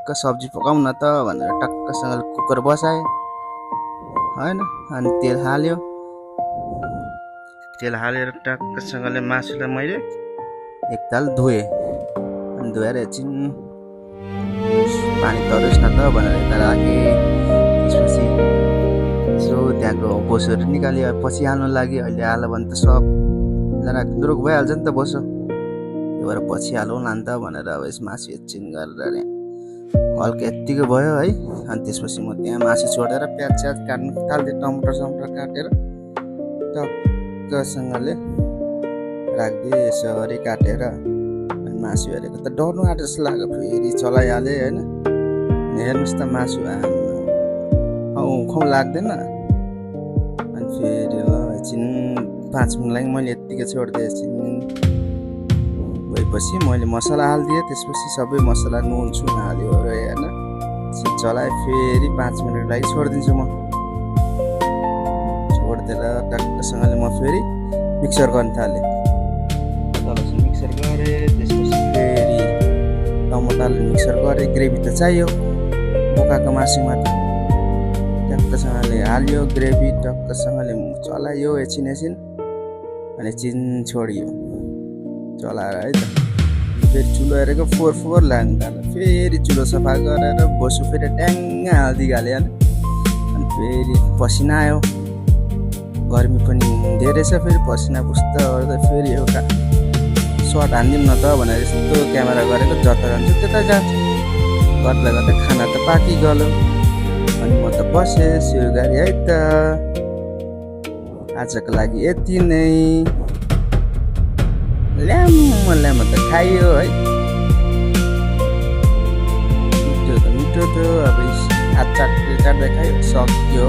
टक्क सब्जी पकाउँ न त भनेर टक्कसँगले कुकर बसाएँ हैन। अनि तेल हालेर टक्कसँगले मासुलाई मैले एकताल धोएँ। अनि धोएर एकछिन पानी तरोस् न त भनेर यता राखेँ। त्यसपछि यसो त्यहाँको बोसोहरू निकाल्यो, पछि हाल्नु लागि। अहिले हाल्यो भने त सबजना दुरुक भइहाल्छ नि त बोसो, त्यही भएर पछि हालौँ न त भनेर अब यस मासु एकछिन गरेर हल्का यत्तिको भयो है। अनि त्यसपछि म त्यहाँ मासु छोडेर प्याज काट्नु थाल्थेँ, टमाटर काटेर टक्कसँगले राखिदिएँ यसरी काटेर। अनि मासु हेरेको त डर्नु आँटे जस्तो लाग्यो, फेरि चलाइहालेँ होइन। हेर्नुहोस् त मासु खाउँ लाग्दैन। अनि फेरि ल एकछिन 5 मिनट लागि मैले यत्तिकै छोडिदिएँ। एकछिन भएपछि मैले मसला हालिदिएँ। त्यसपछि सबै मसला नुन सुन हाल्यो होइन। एकछिन चलाएँ, फेरि 5 मिनट लागि छोडिदिन्छु म। छोडिदिएर टक्कसँगले म फेरि मिक्सर गर्न थालेँ। तलसम्म मिक्सर गरेँ। त्यसपछि फेरि टमाटरले मिक्सर गरेँ। ग्रेभी त चाहियो बोकाको मासुमा त। टक्कसँगले हाल्यो ग्रेभी, टक्कसँगले चलायो एकछिन अनि एकछिन छोडियो चलाएर है त। फेरि चुलो हेरेको फोहोर लाग्नु थाल्यो। फेरि चुलो सफा गरेर बोसो फेरि ट्याङ्ग हालिदिइहाल्यो। अनि फेरि पसिना आयो, गर्मी पनि धेरै छ। फेरि पसिना पुस्दा ओर्दा फेरि एउटा सर्ट हानिदिउँ न त भनेर यस्तो क्यामेरा गरेको, जता जान्छ त्यता जान्छ। गर्दा खाना त पाकिगयो। अनि म त बसेँ सुरु गरेँ है त। आजको लागि यति नै। ल्याम त खाइयो है। मिठो त अब हात चाट्दै खायो, सक्यो।